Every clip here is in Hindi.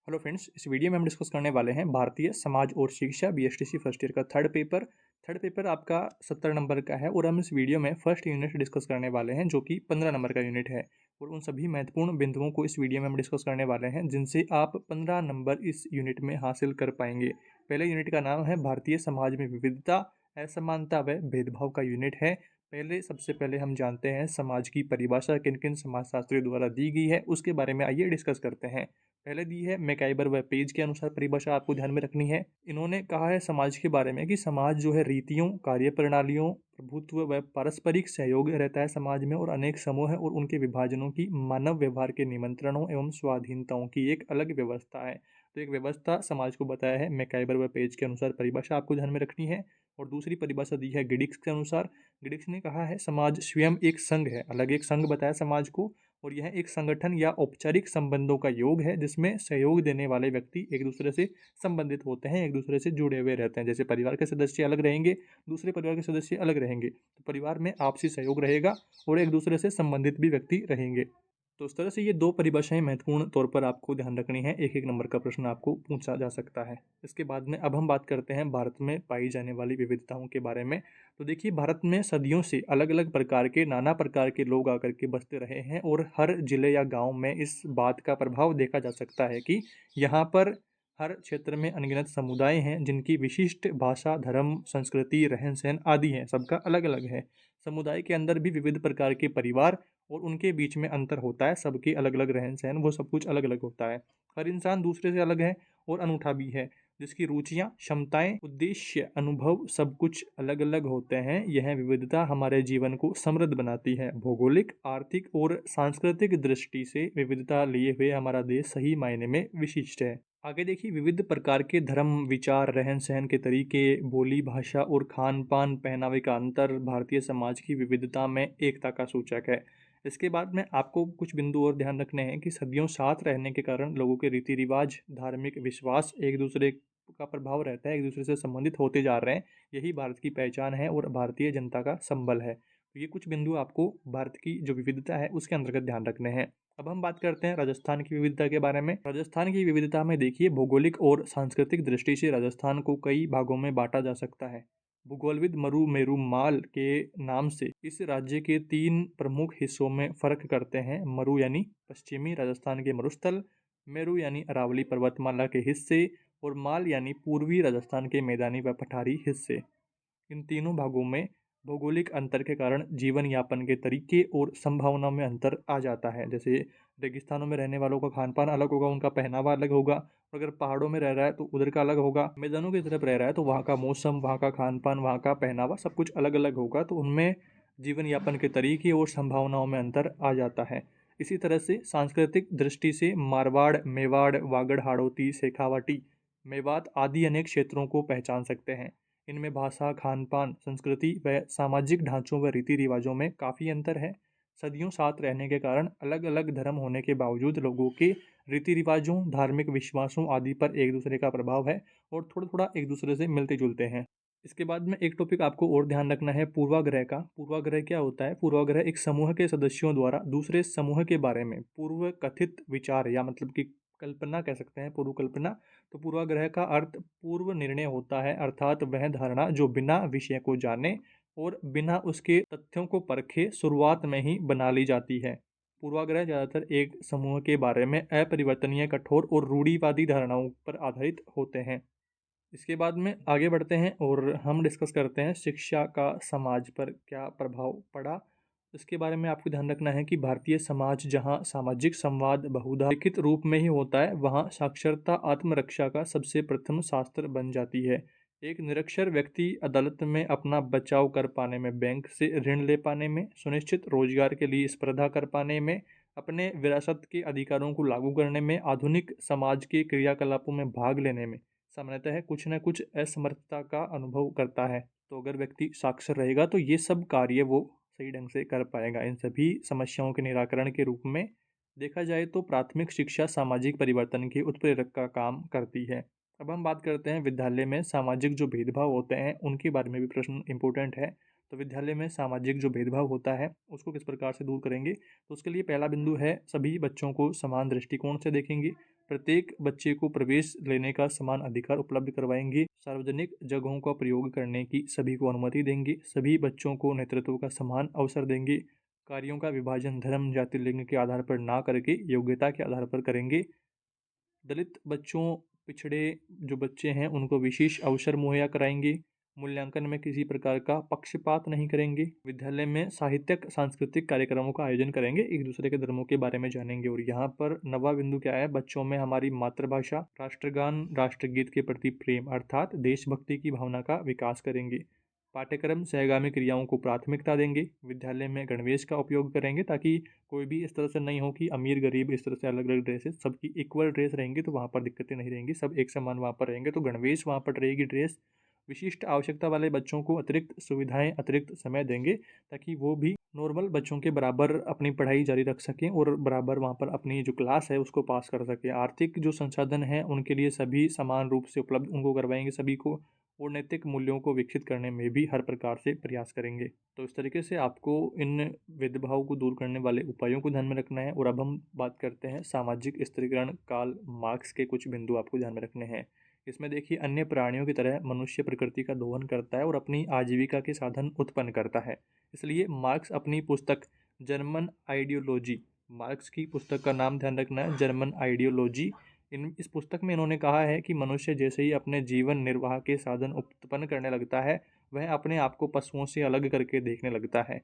हेलो फ्रेंड्स, इस वीडियो में हम डिस्कस करने वाले हैं भारतीय समाज और शिक्षा बीएसटीसी फर्स्ट ईयर का थर्ड पेपर आपका 70 नंबर का है। और हम इस वीडियो में फर्स्ट यूनिट डिस्कस करने वाले हैं जो कि 15 नंबर का यूनिट है। और उन सभी महत्वपूर्ण बिंदुओं को इस वीडियो में हम डिस्कस करने वाले हैं जिनसे आप 15 नंबर इस यूनिट में हासिल कर पाएंगे। पहले यूनिट का नाम है भारतीय समाज में विविधता, असमानता व भेदभाव का यूनिट है। सबसे पहले हम जानते हैं समाज की परिभाषा किन किन समाजशास्त्रियों द्वारा दी गई है, उसके बारे में आइए डिस्कस करते हैं। पहले दी है मैकाइबर व पेज के अनुसार परिभाषा, आपको ध्यान में रखनी है। इन्होंने कहा है समाज के बारे में कि समाज जो है रीतियों, कार्य प्रणालियों, प्रभुत्व व पारस्परिक सहयोग रहता है समाज में, और अनेक समूह है और उनके विभाजनों की मानव व्यवहार के निमंत्रणों एवं स्वाधीनताओं की एक अलग व्यवस्था है। तो एक व्यवस्था समाज को बताया है मैकाइबर व पेज के अनुसार परिभाषा, आपको ध्यान में रखनी है। और दूसरी परिभाषा दी है गिडिक्स के अनुसार। गिडिक्स ने कहा है समाज स्वयं एक संघ है, अलग एक संघ बताया समाज को, और यह एक संगठन या औपचारिक संबंधों का योग है जिसमें सहयोग देने वाले व्यक्ति एक दूसरे से संबंधित होते हैं, एक दूसरे से जुड़े हुए रहते हैं। जैसे परिवार के सदस्य अलग रहेंगे, दूसरे परिवार के सदस्य अलग रहेंगे, तो परिवार में आपसी सहयोग रहेगा और एक दूसरे से संबंधित भी व्यक्ति रहेंगे। तो इस तरह से ये दो परिभाषाएं महत्वपूर्ण तौर पर आपको ध्यान रखनी है, एक एक नंबर का प्रश्न आपको पूछा जा सकता है। इसके बाद में अब हम बात करते हैं भारत में पाई जाने वाली विविधताओं के बारे में। तो देखिए, भारत में सदियों से अलग अलग प्रकार के, नाना प्रकार के लोग आकर के बसते रहे हैं, और हर जिले या गांव में इस बात का प्रभाव देखा जा सकता है कि यहाँ पर हर क्षेत्र में अनगिनत समुदाय हैं जिनकी विशिष्ट भाषा, धर्म, संस्कृति, रहन सहन आदि हैं, सबका अलग अलग है। समुदाय के अंदर भी विविध प्रकार के परिवार और उनके बीच में अंतर होता है, सबके अलग अलग रहन सहन, वो सब कुछ अलग अलग होता है। हर इंसान दूसरे से अलग है और अनूठा भी है, जिसकी रुचियाँ, क्षमताएं, उद्देश्य, अनुभव सब कुछ अलग अलग होते हैं। यह विविधता हमारे जीवन को समृद्ध बनाती है। भौगोलिक, आर्थिक और सांस्कृतिक दृष्टि से विविधता लिए हुए हमारा देश सही मायने में विशिष्ट है। आगे देखिए, विविध प्रकार के धर्म, विचार, रहन सहन के तरीके, बोली, भाषा और खान पान, पहनावे का अंतर भारतीय समाज की विविधता में एकता का सूचक है। इसके बाद में आपको कुछ बिंदु और ध्यान रखने हैं कि सदियों साथ रहने के कारण लोगों के रीति रिवाज, धार्मिक विश्वास एक दूसरे का प्रभाव रहता है, एक दूसरे से संबंधित होते जा रहे हैं। यही भारत की पहचान है और भारतीय जनता का संबल है। तो ये कुछ बिंदु आपको भारत की जो विविधता है उसके अंतर्गत ध्यान रखने हैं। अब हम बात करते हैं राजस्थान की विविधता के बारे में। राजस्थान की विविधता में देखिए, भौगोलिक और सांस्कृतिक दृष्टि से राजस्थान को कई भागों में बांटा जा सकता है। भूगोलविद मरु मेरू माल के नाम से इस राज्य के 3 प्रमुख हिस्सों में फर्क करते हैं। मरु यानी पश्चिमी राजस्थान के मरुस्थल, मेरू यानी अरावली पर्वतमाला के हिस्से, और माल यानी पूर्वी राजस्थान के मैदानी व पठारी हिस्से। इन तीनों भागों में भौगोलिक अंतर के कारण जीवन यापन के तरीके और संभावनाओं में अंतर आ जाता है। जैसे रेगिस्तानों में रहने वालों का खान पान अलग होगा, उनका पहनावा अलग होगा, और अगर पहाड़ों में रह रहा है तो उधर का अलग होगा। मैदानों की तरफ रह रहा है तो वहाँ का मौसम, वहाँ का खान पान, वहाँ का पहनावा सब कुछ अलग अलग होगा, तो उनमें जीवन यापन के तरीके और संभावनाओं में अंतर आ जाता है। इसी तरह से सांस्कृतिक दृष्टि से मारवाड़, मेवाड़, वागड़, हाड़ौती, शेखावाटी, मेवात आदि अनेक क्षेत्रों को पहचान सकते हैं। इनमें भाषा, खान पान, संस्कृति व सामाजिक ढांचों व रीति रिवाजों में काफ़ी अंतर है। सदियों साथ रहने के कारण अलग अलग धर्म होने के बावजूद लोगों के रीति रिवाजों, धार्मिक विश्वासों आदि पर एक दूसरे का प्रभाव है और थोड़ा थोड़ा एक दूसरे से मिलते जुलते हैं। इसके बाद में एक टॉपिक आपको और ध्यान रखना है, पूर्वाग्रह का। पूर्वाग्रह क्या होता है? पूर्वाग्रह एक समूह के सदस्यों द्वारा दूसरे समूह के बारे में पूर्व कथित विचार, या मतलब कि कल्पना कह सकते हैं, पूर्व कल्पना। तो पूर्वाग्रह का अर्थ पूर्व निर्णय होता है, अर्थात वह धारणा जो बिना विषय को जाने और बिना उसके तथ्यों को परखे शुरुआत में ही बना ली जाती है। पूर्वाग्रह ज़्यादातर एक समूह के बारे में अपरिवर्तनीय, कठोर और रूढ़िवादी धारणाओं पर आधारित होते हैं। इसके बाद में आगे बढ़ते हैं और हम डिस्कस करते हैं शिक्षा का समाज पर क्या प्रभाव पड़ा। इसके बारे में आपको ध्यान रखना है कि भारतीय समाज जहां सामाजिक संवाद बहुधा लिखित रूप में ही होता है, वहां साक्षरता आत्मरक्षा का सबसे प्रथम शास्त्र बन जाती है। एक निरक्षर व्यक्ति अदालत में अपना बचाव कर पाने में, बैंक से ऋण ले पाने में, सुनिश्चित रोजगार के लिए स्पर्धा कर पाने में, अपने विरासत के अधिकारों को लागू करने में, आधुनिक समाज के क्रियाकलापों में भाग लेने में सामान्यतः कुछ न कुछ असमर्थता का अनुभव करता है। तो अगर व्यक्ति साक्षर रहेगा तो ये सब कार्य वो सही ढंग से कर पाएगा। इन सभी समस्याओं के निराकरण के रूप में देखा जाए तो प्राथमिक शिक्षा सामाजिक परिवर्तन के उत्प्रेरक का काम करती है। अब हम बात करते हैं विद्यालय में सामाजिक जो भेदभाव होते हैं उनके बारे में भी प्रश्न इंपॉर्टेंट है। तो विद्यालय में सामाजिक जो भेदभाव होता है उसको किस प्रकार से दूर करेंगे, तो उसके लिए पहला बिंदु है, सभी बच्चों को समान दृष्टिकोण से देखेंगे। प्रत्येक बच्चे को प्रवेश लेने का समान अधिकार उपलब्ध करवाएंगे। सार्वजनिक जगहों का प्रयोग करने की सभी को अनुमति देंगे। सभी बच्चों को नेतृत्व का समान अवसर देंगे। कार्यों का विभाजन धर्म, जाति, लिंग के आधार पर ना करके योग्यता के आधार पर करेंगे। दलित बच्चों, पिछड़े जो बच्चे हैं उनको विशेष अवसर मुहैया कराएंगे। मूल्यांकन में किसी प्रकार का पक्षपात नहीं करेंगे। विद्यालय में साहित्यक सांस्कृतिक कार्यक्रमों का आयोजन करेंगे, एक दूसरे के धर्मों के बारे में जानेंगे। और यहाँ पर नवा बिंदु क्या है, बच्चों में हमारी मातृभाषा, राष्ट्रगान, राष्ट्रगीत के प्रति प्रेम अर्थात देशभक्ति की भावना का विकास करेंगे। पाठ्यक्रम सहगामी क्रियाओं को प्राथमिकता देंगे। विद्यालय में गणवेश का उपयोग करेंगे ताकि कोई भी इस तरह से नहीं हो कि अमीर गरीब इस तरह से अलग अलग ड्रेसेस, सबकी इक्वल ड्रेस रहेंगी तो वहाँ पर दिक्कतें नहीं रहेंगी, सब एक समान वहाँ पर रहेंगे। तो गणवेश वहाँ पर रहेगी ड्रेस। विशिष्ट आवश्यकता वाले बच्चों को अतिरिक्त सुविधाएं, अतिरिक्त समय देंगे ताकि वो भी नॉर्मल बच्चों के बराबर अपनी पढ़ाई जारी रख सकें और बराबर वहाँ पर अपनी जो क्लास है उसको पास कर सकें। आर्थिक जो संसाधन है उनके लिए सभी समान रूप से उपलब्ध उनको करवाएंगे सभी को, और नैतिक मूल्यों को विकसित करने में भी हर प्रकार से प्रयास करेंगे। तो इस तरीके से आपको इन भेदभाव को दूर करने वाले उपायों को ध्यान में रखना है। और अब हम बात करते हैं सामाजिक स्थिरीकरण कार्ल मार्क्स के कुछ बिंदु आपको ध्यान में रखने हैं। इसमें देखिए, अन्य प्राणियों की तरह मनुष्य प्रकृति का दोहन करता है और अपनी आजीविका के साधन उत्पन्न करता है। इसलिए मार्क्स अपनी पुस्तक जर्मन आइडियोलॉजी, मार्क्स की पुस्तक का नाम ध्यान रखना है, जर्मन आइडियोलॉजी। इस पुस्तक में इन्होंने कहा है कि मनुष्य जैसे ही अपने जीवन निर्वाह के साधन उत्पन्न करने लगता है, वह अपने आप को पशुओं से अलग करके देखने लगता है।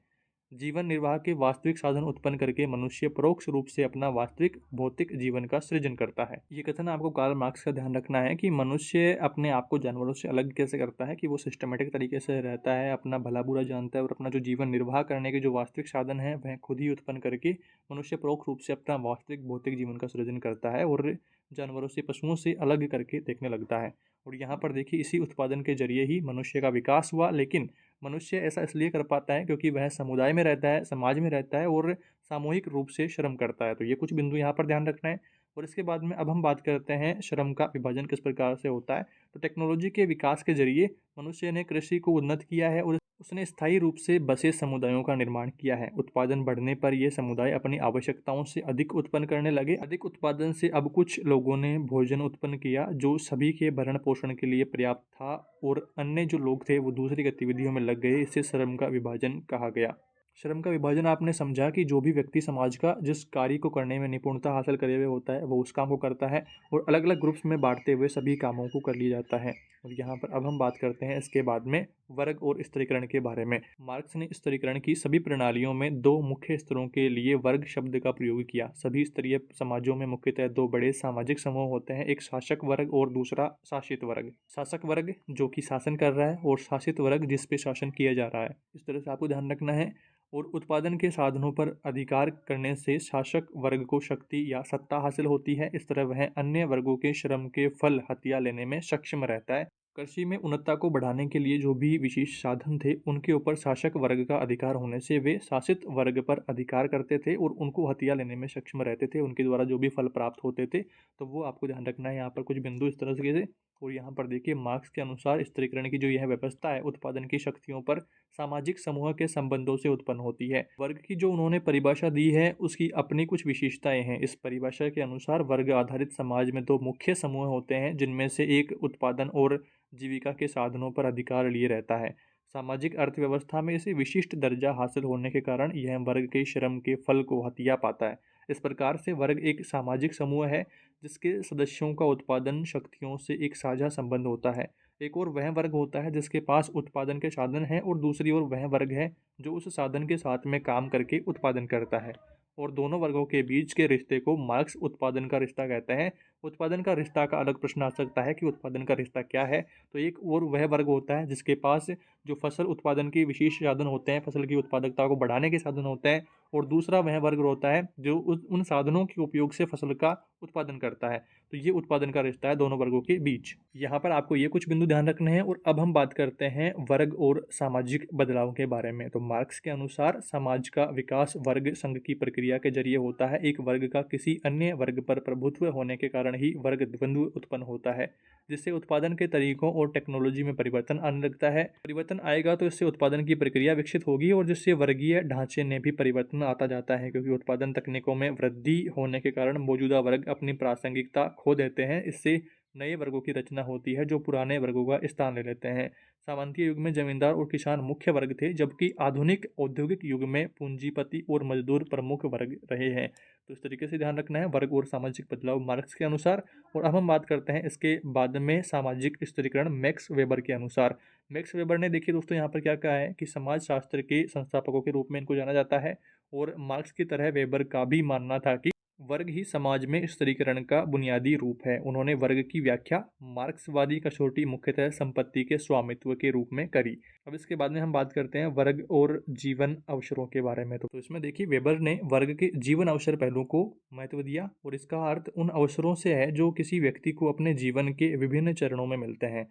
जीवन निर्वाह के वास्तविक साधन उत्पन्न करके मनुष्य परोक्ष रूप से अपना वास्तविक भौतिक जीवन का सृजन करता है। ये कथन आपको कार्ल मार्क्स का ध्यान रखना है कि मनुष्य अपने आप को जानवरों से अलग कैसे करता है, कि वो सिस्टमेटिक तरीके से रहता है, अपना भला बुरा जानता है और अपना जो जीवन निर्वाह करने के जो वास्तविक साधन है वह खुद ही उत्पन्न करके मनुष्य परोक्ष रूप से अपना वास्तविक भौतिक जीवन का सृजन करता है और जानवरों से, पशुओं से अलग करके देखने लगता है। और यहाँ पर देखिए, इसी उत्पादन के जरिए ही मनुष्य का विकास हुआ। लेकिन मनुष्य ऐसा इसलिए कर पाता है क्योंकि वह समुदाय में रहता है, समाज में रहता है और सामूहिक रूप से श्रम करता है। तो ये कुछ बिंदु यहाँ पर ध्यान रखना है। और इसके बाद में अब हम बात करते हैं श्रम का विभाजन किस प्रकार से होता है। तो टेक्नोलॉजी के विकास के जरिए मनुष्य ने कृषि को उन्नत किया है और उसने स्थायी रूप से बसे समुदायों का निर्माण किया है। उत्पादन बढ़ने पर ये समुदाय अपनी आवश्यकताओं से अधिक उत्पन्न करने लगे। अधिक उत्पादन से अब कुछ लोगों ने भोजन उत्पन्न किया जो सभी के भरण पोषण के लिए पर्याप्त था, और अन्य जो लोग थे वो दूसरी गतिविधियों में लग गए। इससे श्रम का विभाजन कहा गया। श्रम का विभाजन आपने समझा कि जो भी व्यक्ति समाज का जिस कार्य को करने में निपुणता हासिल करे हुए होता है वो उस काम को करता है, और अलग अलग ग्रुप्स में बांटते हुए सभी कामों को कर लिया जाता है। और यहाँ पर अब हम बात करते हैं इसके बाद में वर्ग और स्तरीकरण के बारे में। मार्क्स ने स्तरीकरण की सभी प्रणालियों में दो मुख्य स्तरों के लिए वर्ग शब्द का प्रयोग किया। सभी स्तरीय समाजों में मुख्यतः दो बड़े सामाजिक समूह होते हैं, एक शासक वर्ग और दूसरा शासित वर्ग। शासक वर्ग जो कि शासन कर रहा है और शासित वर्ग जिस पे शासन किया जा रहा है। इस तरह से आपको ध्यान रखना है। और उत्पादन के साधनों पर अधिकार करने से शासक वर्ग को शक्ति या सत्ता हासिल होती है। इस तरह वह अन्य वर्गों के श्रम के फल हत्या लेने में सक्षम रहता है। कृषि में उन्नतता को बढ़ाने के लिए जो भी विशेष साधन थे उनके ऊपर शासक वर्ग का अधिकार होने से वे शासित वर्ग पर अधिकार करते थे और उनको हथिया लेने में सक्षम रहते थे। उनके द्वारा जो भी फल प्राप्त होते थे तो वो आपको ध्यान रखना है। यहाँ पर कुछ बिंदु इस तरह से। और यहाँ पर देखिए, मार्क्स के अनुसार स्तरीकरण की जो यह व्यवस्था है उत्पादन की शक्तियों पर सामाजिक समूह के संबंधों से उत्पन्न होती है। वर्ग की जो उन्होंने परिभाषा दी है उसकी अपनी कुछ विशेषताएं हैं। इस परिभाषा के अनुसार वर्ग आधारित समाज में दो मुख्य समूह होते हैं, जिनमें से एक उत्पादन और जीविका के साधनों पर अधिकार लिए रहता है। सामाजिक अर्थव्यवस्था में इसे विशिष्ट दर्जा हासिल होने के कारण यह वर्ग के श्रम के फल को हथिया पाता है। इस प्रकार से वर्ग एक सामाजिक समूह है जिसके सदस्यों का उत्पादन शक्तियों से एक साझा संबंध होता है। एक और वह वर्ग होता है जिसके पास उत्पादन के साधन हैं, और दूसरी ओर वह वर्ग है जो उस साधन के साथ में काम करके उत्पादन करता है। और दोनों वर्गों के बीच के रिश्ते को मार्क्स उत्पादन का रिश्ता कहते हैं। उत्पादन का रिश्ता का अलग प्रश्न आ सकता है कि उत्पादन का रिश्ता क्या है। तो एक और वह वर्ग होता है जिसके पास जो फसल उत्पादन के विशेष साधन होते हैं, फसल की उत्पादकता को बढ़ाने के साधन होते हैं, और दूसरा वह वर्ग होता है जो उन साधनों के उपयोग से फसल का उत्पादन करता है। तो ये उत्पादन का रिश्ता है दोनों वर्गों के बीच। यहाँ पर आपको ये कुछ बिंदु ध्यान रखने हैं। और अब हम बात करते हैं वर्ग और सामाजिक बदलाव के बारे में। तो मार्क्स के अनुसार समाज का विकास वर्ग संघ की प्रक्रिया के जरिए होता है। एक वर्ग का किसी अन्य वर्ग पर प्रभुत्व होने के कारण ही वर्ग द्वंद्व उत्पन्न होता है। जिससे उत्पादन के तरीकों और टेक्नोलॉजी में परिवर्तन आने लगता है। परिवर्तन आएगा तो इससे उत्पादन की प्रक्रिया विकसित होगी और जिससे वर्गीय ढांचे में भी परिवर्तन आता जाता है, क्योंकि उत्पादन तकनीकों में वृद्धि होने के कारण मौजूदा वर्ग अपनी प्रासंगिकता खो देते हैं। इससे नए वर्गों की रचना होती है जो पुराने वर्गों का स्थान ले लेते हैं। सामंतीय युग में जमींदार और किसान मुख्य वर्ग थे, जबकि आधुनिक औद्योगिक युग में पूंजीपति और मजदूर प्रमुख वर्ग रहे हैं। तो इस तरीके से ध्यान रखना है वर्ग और सामाजिक बदलाव मार्क्स के अनुसार। और अब हम बात करते हैं इसके बाद में सामाजिक स्थिरीकरण मैक्स वेबर के अनुसार। मैक्स वेबर ने देखिए दोस्तों यहाँ पर क्या कहा है कि समाज शास्त्र के संस्थापकों के रूप में इनको जाना जाता है, और मार्क्स की तरह वेबर का भी मानना था कि वर्ग ही समाज में स्त्रीकरण का बुनियादी रूप है। उन्होंने वर्ग की व्याख्या मार्क्सवादी कसौटी मुख्यतः संपत्ति के स्वामित्व के रूप में करी। अब इसके बाद में हम बात करते हैं वर्ग और जीवन अवसरों के बारे में। तो इसमें देखिए वेबर ने वर्ग के जीवन अवसर पहलू को महत्व दिया, और इसका अर्थ उन अवसरों से है जो किसी व्यक्ति को अपने जीवन के विभिन्न चरणों में मिलते हैं।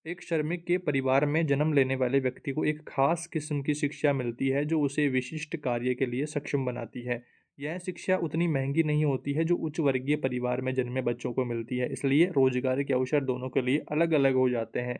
एक श्रमिक के परिवार में जन्म लेने वाले व्यक्ति को एक खास किस्म की शिक्षा मिलती है जो उसे विशिष्ट कार्य के लिए सक्षम बनाती है। यह शिक्षा उतनी महंगी नहीं होती है जो उच्च वर्गीय परिवार में जन्मे बच्चों को मिलती है, इसलिए रोजगार के अवसर दोनों के लिए अलग अलग हो जाते हैं।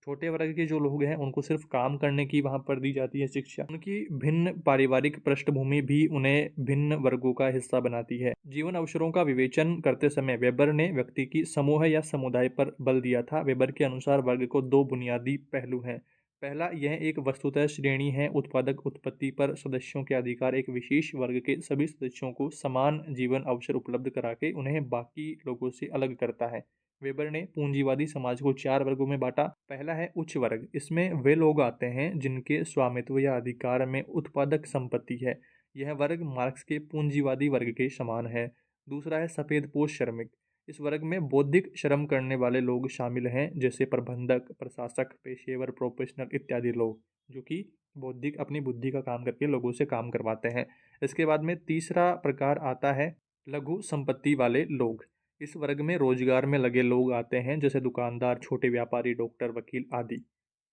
छोटे वर्ग के जो लोग हैं उनको सिर्फ काम करने की वहाँ पर दी जाती है शिक्षा। उनकी भिन्न पारिवारिक पृष्ठभूमि भी उन्हें भिन्न वर्गों का हिस्सा बनाती है। जीवन अवसरों का विवेचन करते समय वेबर ने व्यक्ति की समूह या समुदाय पर बल दिया था। वेबर के अनुसार वर्ग को दो बुनियादी पहलू हैं। पहला, यह एक वस्तुतः श्रेणी है। उत्पादक उत्पत्ति पर सदस्यों के अधिकार एक विशेष वर्ग के सभी सदस्यों को समान जीवन अवसर उपलब्ध करा के उन्हें बाकी लोगों से अलग करता है। वेबर ने पूंजीवादी समाज को चार वर्गों में बांटा। पहला है उच्च वर्ग। इसमें वे लोग आते हैं जिनके स्वामित्व या अधिकार में उत्पादक संपत्ति है। यह वर्ग मार्क्स के पूंजीवादी वर्ग के समान है। दूसरा है सफेदपोश श्रमिक। इस वर्ग में बौद्धिक श्रम करने वाले लोग शामिल हैं, जैसे प्रबंधक, प्रशासक, पेशेवर, प्रोफेशनल इत्यादि लोग, जो कि बौद्धिक अपनी बुद्धि का काम करके लोगों से काम करवाते हैं। इसके बाद में तीसरा प्रकार आता है लघु संपत्ति वाले लोग। इस वर्ग में रोजगार में लगे लोग आते हैं, जैसे दुकानदार, छोटे व्यापारी, डॉक्टर, वकील आदि।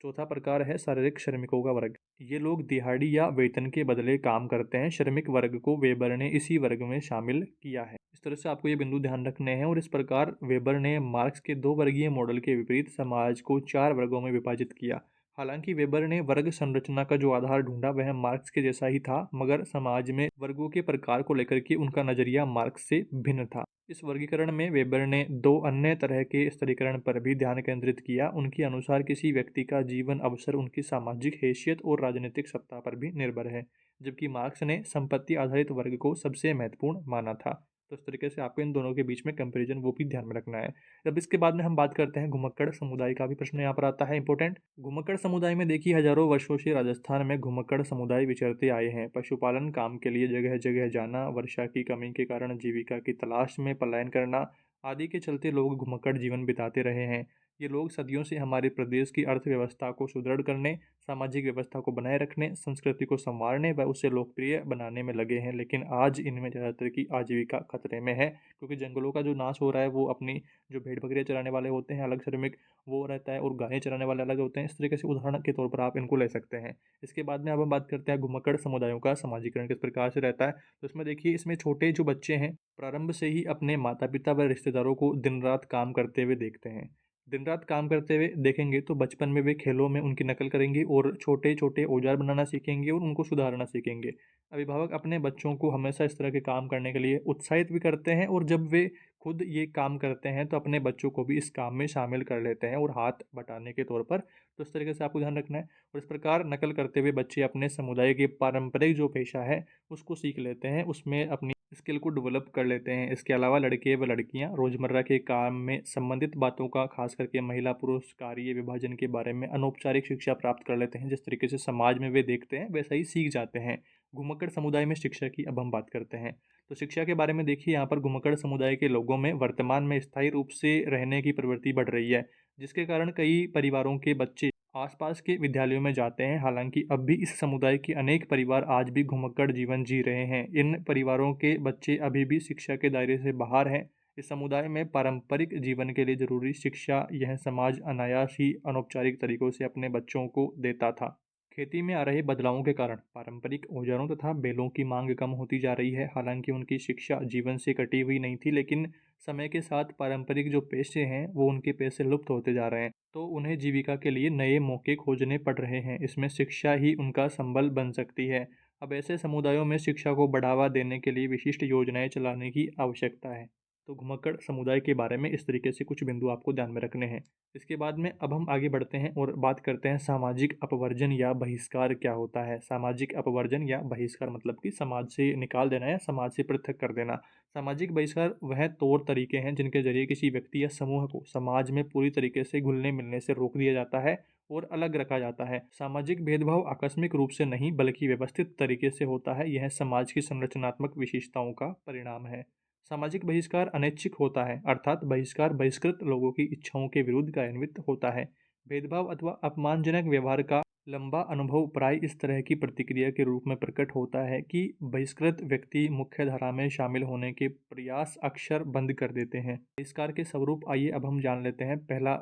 चौथा प्रकार है शारीरिक श्रमिकों का वर्ग। ये लोग दिहाड़ी या वेतन के बदले काम करते हैं। श्रमिक वर्ग को वेबर ने इसी वर्ग में शामिल किया है। इस तरह से आपको ये बिंदु ध्यान रखने हैं। और इस प्रकार वेबर ने मार्क्स के दो वर्गीय मॉडल के विपरीत समाज को चार वर्गों में विभाजित किया। हालांकि वेबर ने वर्ग संरचना का जो आधार ढूंढा वह मार्क्स के जैसा ही था, मगर समाज में वर्गों के प्रकार को लेकर के उनका नजरिया मार्क्स से भिन्न था। इस वर्गीकरण में वेबर ने दो अन्य तरह के स्तरीकरण पर भी ध्यान केंद्रित किया। उनके अनुसार किसी व्यक्ति का जीवन अवसर उनकी सामाजिक हैसियत और राजनीतिक सत्ता पर भी निर्भर है, जबकि मार्क्स ने संपत्ति आधारित वर्ग को सबसे महत्वपूर्ण माना था। तो इस तरीके से आपको इन दोनों के बीच में कंपैरिजन वो भी ध्यान में रखना है। अब इसके बाद में हम बात करते हैं घुमक्कड़ समुदाय का भी प्रश्न यहाँ पर आता है इंपॉर्टेंट। घुमक्कड़ समुदाय में देखिए हजारों वर्षों से राजस्थान में घुमक्कड़ समुदाय विचरते आए हैं। पशुपालन काम के लिए जगह जगह जाना, वर्षा की कमी के कारण जीविका की तलाश में पलायन करना आदि के चलते लोग घुमक्कड़ जीवन बिताते रहे हैं। ये लोग सदियों से हमारे प्रदेश की अर्थव्यवस्था को सुदृढ़ करने, सामाजिक व्यवस्था को बनाए रखने, संस्कृति को संवारने व उसे लोकप्रिय बनाने में लगे हैं। लेकिन आज इनमें ज़्यादातर की आजीविका खतरे में है, क्योंकि जंगलों का जो नाश हो रहा है वो अपनी जो भेड़ बकरियाँ चराने वाले होते हैं अलग श्रमिक वो रहता है, और गायें चराने वाले अलग होते हैं। इस तरीके से उदाहरण के तौर पर आप इनको ले सकते हैं। इसके बाद में अब हम बात करते हैं घुमक्कड़ समुदायों का समाजीकरण किस प्रकार से रहता है। तो इसमें देखिए इसमें छोटे जो बच्चे हैं प्रारंभ से ही अपने माता पिता व रिश्तेदारों को दिन रात काम करते हुए देखते हैं। दिन रात काम करते हुए देखेंगे तो बचपन में वे खेलों में उनकी नकल करेंगे और छोटे छोटे औजार बनाना सीखेंगे और उनको सुधारना सीखेंगे। अभिभावक अपने बच्चों को हमेशा इस तरह के काम करने के लिए उत्साहित भी करते हैं, और जब वे खुद ये काम करते हैं तो अपने बच्चों को भी इस काम में शामिल कर लेते हैं और हाथ बटाने के तौर पर। तो इस तरीके से आपको ध्यान रखना है। और इस प्रकार नकल करते हुए बच्चे अपने समुदाय के पारंपरिक जो पेशा है उसको सीख लेते हैं, उसमें अपनी स्किल को डेवलप कर लेते हैं। इसके अलावा लड़के व लड़कियां रोजमर्रा के काम में संबंधित बातों का, खास करके महिला पुरुष कार्य विभाजन के बारे में अनौपचारिक शिक्षा प्राप्त कर लेते हैं। जिस तरीके से समाज में वे देखते हैं वैसा ही सीख जाते हैं। घुमक्कड़ समुदाय में शिक्षा की अब हम बात करते हैं। तो शिक्षा के बारे में देखिए यहाँ पर घुमक्कड़ समुदाय के लोगों में वर्तमान में स्थायी रूप से रहने की प्रवृत्ति बढ़ रही है, जिसके कारण कई परिवारों के बच्चे आसपास के विद्यालयों में जाते हैं। हालांकि अब भी इस समुदाय के अनेक परिवार आज भी घुमक्कड़ जीवन जी रहे हैं। इन परिवारों के बच्चे अभी भी शिक्षा के दायरे से बाहर हैं। इस समुदाय में पारंपरिक जीवन के लिए जरूरी शिक्षा यह समाज अनायास ही अनौपचारिक तरीकों से अपने बच्चों को देता था। खेती में आ रहे बदलावों के कारण पारंपरिक औजारों तथा बैलों की मांग कम होती जा रही है। हालांकि उनकी शिक्षा जीवन से कटी हुई नहीं थी, लेकिन समय के साथ पारंपरिक जो पेशे हैं वो उनके पेशे लुप्त होते जा रहे हैं, तो उन्हें जीविका के लिए नए मौके खोजने पड़ रहे हैं। इसमें शिक्षा ही उनका संबल बन सकती है। अब ऐसे समुदायों में शिक्षा को बढ़ावा देने के लिए विशिष्ट योजनाएं चलाने की आवश्यकता है। तो घुमक्कड़ समुदाय के बारे में इस तरीके से कुछ बिंदु आपको ध्यान में रखने हैं। इसके बाद में अब हम आगे बढ़ते हैं और बात करते हैं सामाजिक अपवर्जन या बहिष्कार क्या होता है। सामाजिक अपवर्जन या बहिष्कार मतलब कि समाज से निकाल देना या समाज से पृथक कर देना। सामाजिक बहिष्कार वह तौर तरीके हैं जिनके जरिए किसी व्यक्ति या समूह को समाज में पूरी तरीके से घुलने मिलने से रोक दिया जाता है और अलग रखा जाता है। सामाजिक भेदभाव आकस्मिक रूप से नहीं बल्कि व्यवस्थित तरीके से होता है। यह समाज की संरचनात्मक विशेषताओं का परिणाम है। सामाजिक बहिष्कार अनैच्छिक होता है, अर्थात बहिष्कार बहिष्कृत लोगों की इच्छाओं के विरुद्ध कार्यान्वित होता है। भेदभाव अथवा अपमानजनक व्यवहार का लंबा अनुभव प्राय इस तरह की प्रतिक्रिया के रूप में प्रकट होता है कि बहिष्कृत व्यक्ति मुख्य धारा में शामिल होने के प्रयास अक्सर बंद कर देते हैं। बहिष्कार के स्वरूप आइए अब हम जान लेते हैं। पहला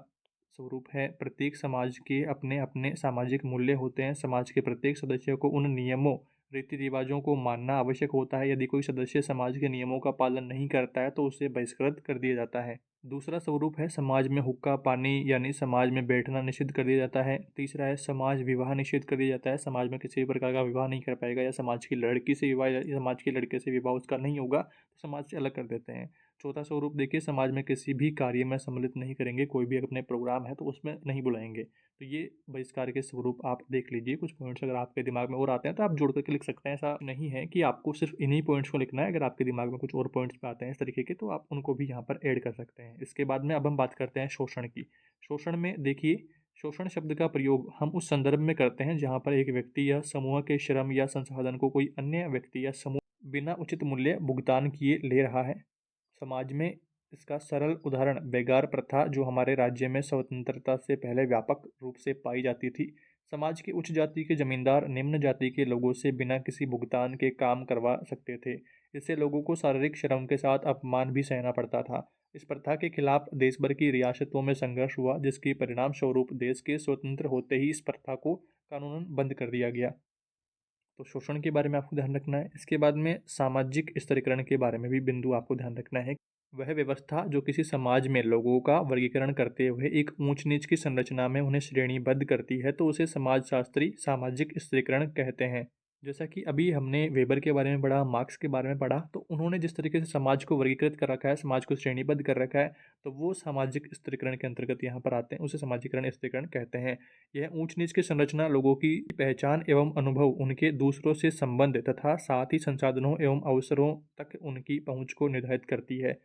स्वरूप है, प्रत्येक समाज के अपने अपने सामाजिक मूल्य होते हैं। समाज के प्रत्येक सदस्य को उन नियमों रीति रिवाजों को मानना आवश्यक होता है। यदि कोई सदस्य समाज के नियमों का पालन नहीं करता है तो उसे बहिष्कृत कर दिया जाता है। दूसरा स्वरूप है, समाज में हुक्का पानी यानी समाज में बैठना निषिद्ध कर दिया जाता है। तीसरा है, समाज विवाह निषिद्ध कर दिया जाता है। समाज में किसी भी प्रकार का विवाह नहीं कर पाएगा, या समाज की लड़की से विवाह या समाज के लड़के से विवाह उसका नहीं होगा तो समाज से अलग कर देते हैं। चौथा स्वरूप देखिए, समाज में किसी भी कार्य में सम्मिलित नहीं करेंगे। कोई भी अपने प्रोग्राम है तो उसमें नहीं बुलाएंगे। तो ये बहिष्कार के स्वरूप आप देख लीजिए। कुछ पॉइंट्स अगर आपके दिमाग में और आते हैं तो आप जोड़ करके लिख सकते हैं। ऐसा नहीं है कि आपको सिर्फ इन्हीं पॉइंट्स को लिखना है। अगर आपके दिमाग में कुछ और पॉइंट्स पे आते हैं इस तरीके के तो आप उनको भी यहाँ पर ऐड कर सकते हैं। इसके बाद में अब हम बात करते हैं शोषण की। शोषण में देखिए, शोषण शब्द का प्रयोग हम उस संदर्भ में करते हैं जहाँ पर एक व्यक्ति या समूह के श्रम या संसाधन को कोई अन्य व्यक्ति या समूह बिना उचित मूल्य भुगतान किए ले रहा है। समाज में इसका सरल उदाहरण बेगार प्रथा जो हमारे राज्य में स्वतंत्रता से पहले व्यापक रूप से पाई जाती थी। समाज की उच्च जाति के जमींदार निम्न जाति के लोगों से बिना किसी भुगतान के काम करवा सकते थे। इससे लोगों को शारीरिक श्रम के साथ अपमान भी सहना पड़ता था। इस प्रथा के खिलाफ देश भर की रियासतों में संघर्ष हुआ, जिसके परिणाम स्वरूप देश के स्वतंत्र होते ही इस प्रथा को कानूनन बंद कर दिया गया। तो शोषण के बारे में आपको ध्यान रखना है। इसके बाद में सामाजिक स्तरीकरण के बारे में भी बिंदु आपको ध्यान रखना है। वह व्यवस्था जो किसी समाज में लोगों का वर्गीकरण करते हुए एक ऊंच नीच की संरचना में उन्हें श्रेणीबद्ध करती है तो उसे समाजशास्त्री सामाजिक स्तरीकरण कहते हैं। जैसा कि अभी हमने वेबर के बारे में पढ़ा, मार्क्स के बारे में पढ़ा, तो उन्होंने जिस तरीके से समाज को वर्गीकृत कर रखा है, समाज को श्रेणीबद्ध कर रखा है, तो वो सामाजिक स्तरीकरण के अंतर्गत यहाँ पर आते हैं। उसे समाजीकरण स्तरीकरण कहते हैं। यह ऊंच नीच की संरचना लोगों की पहचान एवं अनुभव, उनके दूसरों से संबंध तथा साथ ही संसाधनों एवं अवसरों तक उनकी पहुंच को निर्धारित करती है।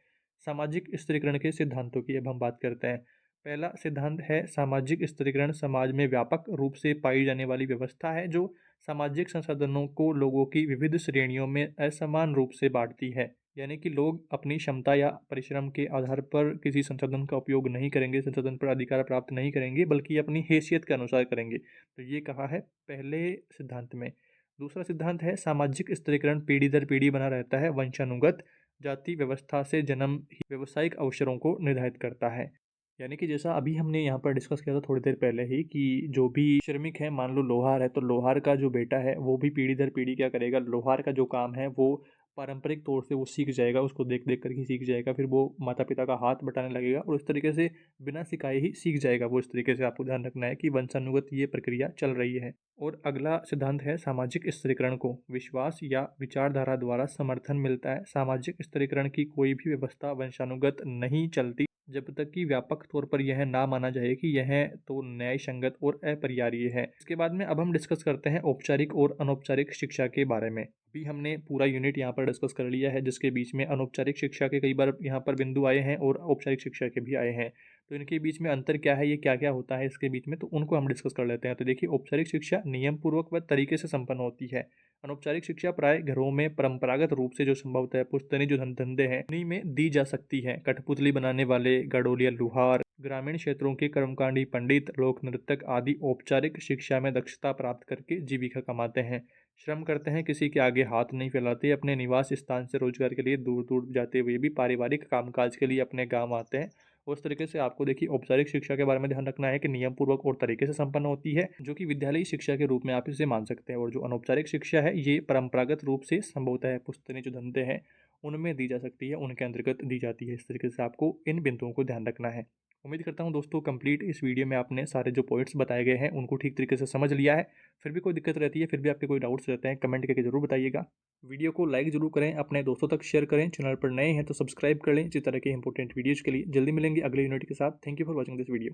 सामाजिक स्तरीकरण के सिद्धांतों की अब हम बात करते हैं। पहला सिद्धांत है, सामाजिक स्तरीकरण समाज में व्यापक रूप से पाई जाने वाली व्यवस्था है जो सामाजिक संसाधनों को लोगों की विविध श्रेणियों में असमान रूप से बांटती है। यानी कि लोग अपनी क्षमता या परिश्रम के आधार पर किसी संसाधन का उपयोग नहीं करेंगे, संसाधन पर अधिकार प्राप्त नहीं करेंगे, बल्कि अपनी हैसियत के अनुसार करेंगे। तो ये कहा है पहले सिद्धांत में। दूसरा सिद्धांत है, सामाजिक स्तरीकरण पीढ़ी दर पीढ़ी बना रहता है। वंशानुगत जाति व्यवस्था से जन्म ही व्यावसायिक अवसरों को निर्धारित करता है। यानी कि जैसा अभी हमने यहाँ पर डिस्कस किया था थोड़ी देर पहले ही कि जो भी श्रमिक है, मान लो लोहार है, तो लोहार का जो बेटा है वो भी पीढ़ी दर पीढ़ी क्या करेगा, लोहार का जो काम है वो पारंपरिक तौर से वो सीख जाएगा, उसको देख देख कर ही सीख जाएगा। फिर वो माता पिता का हाथ बटाने लगेगा और इस तरीके से बिना सिखाए ही सीख जाएगा वो। इस तरीके से आपको ध्यान रखना है कि वंशानुगत ये प्रक्रिया चल रही है। और अगला सिद्धांत है, सामाजिक स्तरीकरण को विश्वास या विचारधारा द्वारा समर्थन मिलता है। सामाजिक स्तरीकरण की कोई भी व्यवस्था वंशानुगत नहीं चलती जब तक कि व्यापक तौर पर यह ना माना जाए कि यह तो न्याय संगत और अपरिहार्य है। इसके बाद में अब हम डिस्कस करते हैं औपचारिक और अनौपचारिक शिक्षा के बारे में। अभी हमने पूरा यूनिट यहाँ पर डिस्कस कर लिया है, जिसके बीच में अनौपचारिक शिक्षा के कई बार यहाँ पर बिंदु आए हैं और औपचारिक शिक्षा के भी आए हैं। तो इनके बीच में अंतर क्या है, ये क्या क्या होता है इसके बीच में, तो उनको हम डिस्कस कर लेते हैं। तो देखिए, औपचारिक शिक्षा नियम पूर्वक व तरीके से संपन्न होती है। अनौपचारिक शिक्षा प्राय घरों में परंपरागत रूप से जो संभवतः पुश्तैनी जो धंधे हैं उन्हीं में दी जा सकती है। कठपुतली बनाने वाले, गडोलिया लुहार, ग्रामीण क्षेत्रों के कर्मकांडी पंडित, लोक नृत्यक आदि औपचारिक शिक्षा में दक्षता प्राप्त करके जीविका कमाते हैं। श्रम करते हैं, किसी के आगे हाथ नहीं फैलाते, अपने निवास स्थान से रोजगार के लिए दूर दूर जाते हुए भी पारिवारिक कामकाज के लिए अपने गांव आते हैं। उस तरीके से आपको देखिए औपचारिक शिक्षा के बारे में ध्यान रखना है कि नियम पूर्वक और तरीके से संपन्न होती है, जो कि विद्यालयी शिक्षा के रूप में आप इसे मान सकते हैं। और जो अनौपचारिक शिक्षा है ये परंपरागत रूप से संभवतः पुश्तैनी जो धंधे हैं उनमें दी जा सकती है, उनके अंतर्गत दी जाती है। इस तरीके से आपको इन बिंदुओं को ध्यान रखना है। उम्मीद करता हूँ दोस्तों कंप्लीट इस वीडियो में आपने सारे जो पॉइंट्स बताए गए हैं उनको ठीक तरीके से समझ लिया है। फिर भी कोई दिक्कत रहती है, फिर भी आपके कोई डाउट्स रहते हैं, कमेंट करके जरूर बताइएगा। वीडियो को लाइक जरूर करें, अपने दोस्तों तक शेयर करें, चैनल पर नए हैं तो सब्सक्राइब कर लें इसी तरह के इंपॉर्टेंट वीडियोज़ के लिए। जल्दी मिलेंगे अगले यूनिट के साथ। Thank you for watching this video.